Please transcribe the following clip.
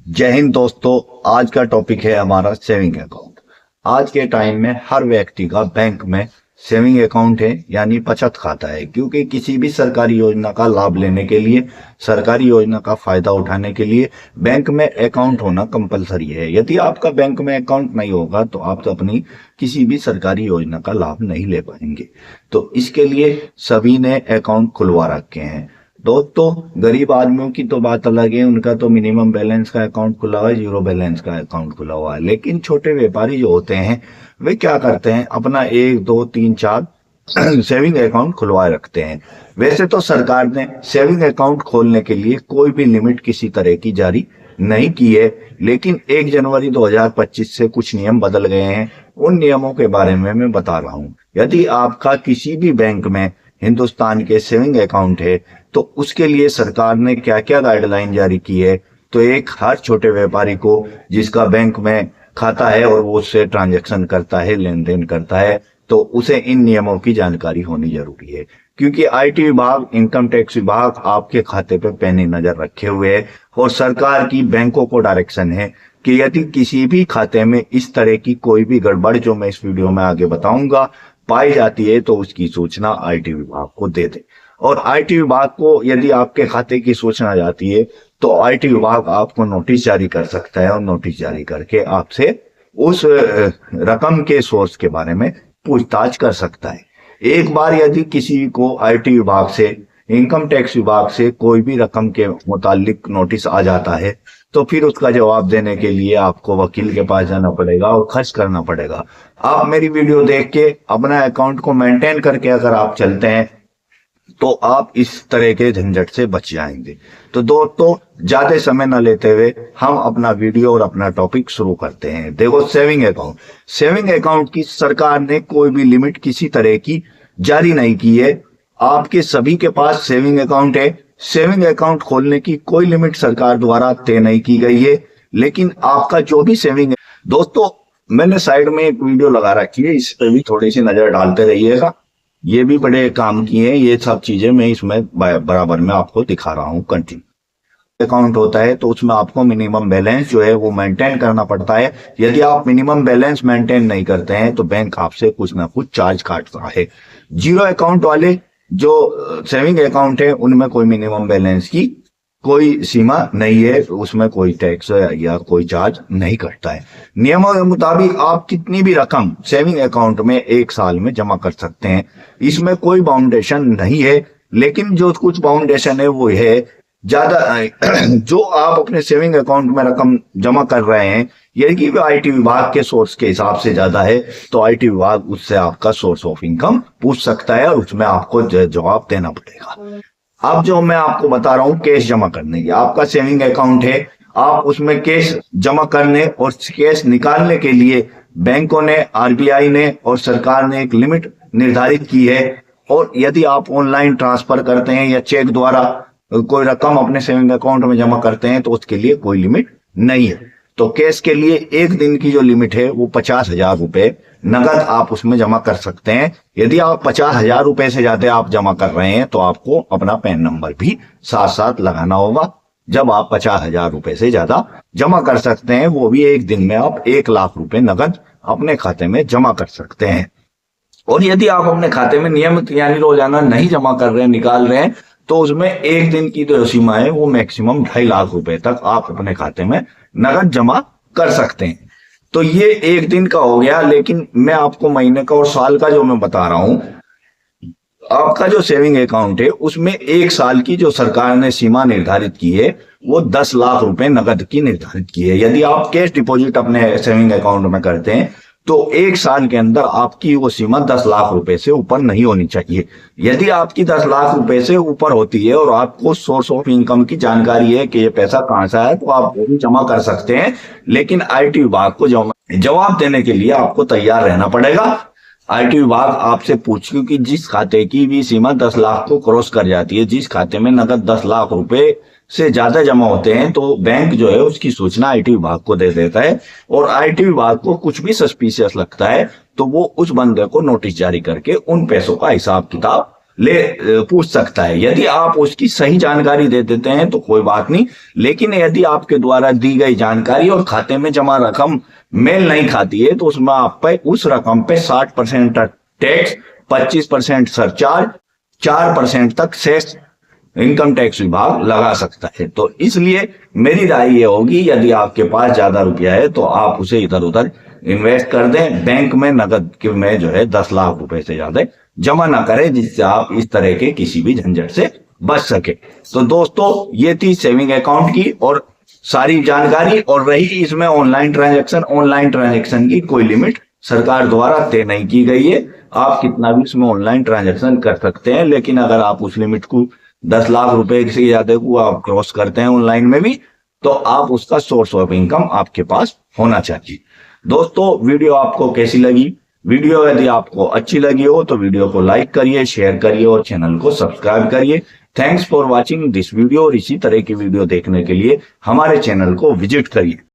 जय हिंद दोस्तों। आज का टॉपिक है हमारा सेविंग अकाउंट। आज के टाइम में हर व्यक्ति का बैंक में सेविंग अकाउंट है, यानी बचत खाता है, क्योंकि किसी भी सरकारी योजना का लाभ लेने के लिए, सरकारी योजना का फायदा उठाने के लिए बैंक में अकाउंट होना कंपलसरी है। यदि आपका बैंक में अकाउंट नहीं होगा तो आप अपनी किसी भी सरकारी योजना का लाभ नहीं ले पाएंगे। तो इसके लिए सभी ने अकाउंट खुलवा रखे हैं। दोस्तों, गरीब आदमियों की तो बात अलग है, उनका तो मिनिमम बैलेंस का अकाउंट खुला हुआ है, जीरो बैलेंस का अकाउंट खुला हुआ है। लेकिन छोटे व्यापारी जो होते हैं वे क्या करते हैं, अपना 1 2 3 4 सेविंग अकाउंट खुलवाए रखते हैं। वैसे तो सरकार ने सेविंग अकाउंट खोलने के लिए कोई भी लिमिट किसी तरह की जारी नहीं की है, लेकिन 1 जनवरी 2025 से कुछ नियम बदल गए हैं। उन नियमों के बारे में मैं बता रहा हूं। यदि आपका किसी भी बैंक में हिंदुस्तान के सेविंग अकाउंट है तो उसके लिए सरकार ने क्या क्या गाइडलाइन जारी की है। तो एक, हर छोटे व्यापारी को जिसका बैंक में खाता है और वो उससे ट्रांजैक्शन करता है, लेन देन करता है, तो उसे इन नियमों की जानकारी होनी जरूरी है, क्योंकि आईटी विभाग, इनकम टैक्स विभाग आपके खाते पे पैनी नजर रखे हुए है। और सरकार की बैंकों को डायरेक्शन है कि यदि किसी भी खाते में इस तरह की कोई भी गड़बड़, जो मैं इस वीडियो में आगे बताऊंगा, पाई जाती है तो उसकी सूचना आईटी विभाग को दे दे। और आईटी विभाग को यदि आपके खाते की सूचना जाती है तो आईटी विभाग आपको नोटिस जारी कर सकता है, और नोटिस जारी करके आपसे उस रकम के सोर्स के बारे में पूछताछ कर सकता है। एक बार यदि किसी को आईटी विभाग से, इनकम टैक्स विभाग से कोई भी रकम के मुतालिक नोटिस आ जाता है तो फिर उसका जवाब देने के लिए आपको वकील के पास जाना पड़ेगा और खर्च करना पड़ेगा। आप मेरी वीडियो देख के अपना अकाउंट को मेंटेन करके अगर आप चलते हैं तो आप इस तरह के झंझट से बच जाएंगे। तो दोस्तों, ज्यादा समय न लेते हुए हम अपना वीडियो और अपना टॉपिक शुरू करते हैं। देखो, सेविंग अकाउंट, सेविंग अकाउंट की सरकार ने कोई भी लिमिट किसी तरह की जारी नहीं की है। आपके सभी के पास सेविंग अकाउंट है। सेविंग अकाउंट खोलने की कोई लिमिट सरकार द्वारा तय नहीं की गई है, लेकिन आपका जो भी सेविंग है, दोस्तों मैंने साइड में एक वीडियो लगा रखी है, इस पर भी थोड़ी सी नजर डालते रहिएगा। ये भी बड़े काम की हैं, ये सब चीजें मैं इसमें बराबर में आपको दिखा रहा हूँ। कंटिन्यू अकाउंट होता है तो उसमें आपको मिनिमम बैलेंस जो है वो मेंटेन करना पड़ता है। यदि आप मिनिमम बैलेंस मेंटेन नहीं करते हैं तो बैंक आपसे कुछ ना कुछ चार्ज काटता है। जीरो अकाउंट वाले जो सेविंग अकाउंट है उनमें कोई मिनिमम बैलेंस की कोई सीमा नहीं है, उसमें कोई टैक्स या कोई चार्ज नहीं कटता है। नियमों के मुताबिक आप कितनी भी रकम सेविंग अकाउंट में 1 साल में जमा कर सकते हैं, इसमें कोई बाउंडेशन नहीं है। लेकिन जो कुछ बाउंडेशन है वो है, ज्यादा जो आप अपने सेविंग अकाउंट में रकम जमा कर रहे हैं, यदि आईटी विभाग के सोर्स के हिसाब से ज्यादा है तो आईटी विभाग उससे आपका सोर्स ऑफ इनकम पूछ सकता है और उसमें आपको जवाब देना पड़ेगा। अब जो मैं आपको बता रहा हूं कैश जमा करने की, आपका सेविंग अकाउंट है, आप उसमें कैश जमा करने और कैश निकालने के लिए बैंकों ने, आरबीआई ने और सरकार ने एक लिमिट निर्धारित की है। और यदि आप ऑनलाइन ट्रांसफर करते हैं या चेक द्वारा कोई रकम अपने सेविंग अकाउंट में जमा करते हैं तो उसके लिए कोई लिमिट नहीं है। तो कैश के लिए 1 दिन की जो लिमिट है वो 50,000 रुपए नगद आप उसमें जमा कर सकते हैं। यदि आप 50,000 रुपए से ज्यादा आप जमा कर रहे हैं तो आपको अपना पैन नंबर भी साथ साथ लगाना होगा। जब आप 50,000 रुपए से ज्यादा जमा कर सकते हैं, वो भी 1 दिन में आप 1 लाख रुपए नगद अपने खाते में जमा कर सकते हैं। और यदि आप अपने खाते में नियमित यानी रोजाना नहीं जमा कर रहे हैं, निकाल रहे हैं, तो उसमें 1 दिन की जो सीमा है वो मैक्सिमम 2.5 लाख रुपए तक आप अपने खाते में नगद जमा कर सकते हैं। तो ये 1 दिन का हो गया, लेकिन मैं आपको महीने का और साल का जो मैं बता रहा हूं, आपका जो सेविंग अकाउंट है उसमें 1 साल की जो सरकार ने सीमा निर्धारित की है वो 10 लाख रुपए नगद की निर्धारित की है। यदि आप कैश डिपॉजिट अपने सेविंग अकाउंट में करते हैं तो 1 साल के अंदर आपकी वो सीमा 10 लाख रुपए से ऊपर नहीं होनी चाहिए। यदि आपकी 10 लाख रुपए से ऊपर होती है और आपको सोर्स ऑफ इनकम की जानकारी है कि ये पैसा कहां से आया, तो आप वो भी जमा कर सकते हैं। लेकिन आईटी विभाग को जवाब देने के लिए आपको तैयार रहना पड़ेगा। आईटी विभाग आपसे पूछेगा कि जिस खाते की भी सीमा 10 लाख को क्रॉस कर जाती है, जिस खाते में नगद 10 लाख रुपए से ज्यादा जमा होते हैं, तो बैंक जो है उसकी सूचना आईटी विभाग को दे देता है। और आईटी विभाग को कुछ भी सस्पिशियस लगता है तो वो उस बंदे को नोटिस जारी करके उन पैसों का हिसाब किताब पूछ सकता है। यदि आप उसकी सही जानकारी दे देते हैं तो कोई बात नहीं, लेकिन यदि आपके द्वारा दी गई जानकारी और खाते में जमा रकम मेल नहीं खाती है तो उसमें आप पे उस रकम पे 60% टैक्स, 25% सरचार्ज, 4% तक सेस इनकम टैक्स विभाग लगा सकता है। तो इसलिए मेरी राय ये होगी, यदि आपके पास ज्यादा रुपया है तो आप उसे इधर उधर इन्वेस्ट कर दें, बैंक में नगद में जो है 10 लाख रुपए से ज्यादा जमा ना करें, जिससे आप इस तरह के किसी भी झंझट से बच सके। तो दोस्तों, ये थी सेविंग अकाउंट की और सारी जानकारी। और रही इसमें ऑनलाइन ट्रांजैक्शन की कोई लिमिट सरकार द्वारा तय नहीं की गई है। आप कितना भी इसमें ऑनलाइन ट्रांजैक्शन कर सकते हैं, लेकिन अगर आप उस लिमिट को 10 लाख रुपए से ज्यादा को आप क्रॉस करते हैं ऑनलाइन में भी, तो आप उसका सोर्स ऑफ इनकम आपके पास होना चाहिए। दोस्तों, वीडियो आपको कैसी लगी? वीडियो यदि आपको अच्छी लगी हो तो वीडियो को लाइक करिए, शेयर करिए और चैनल को सब्सक्राइब करिए। Thanks for watching this video. और इसी तरह की वीडियो देखने के लिए हमारे चैनल को विजिट करिए।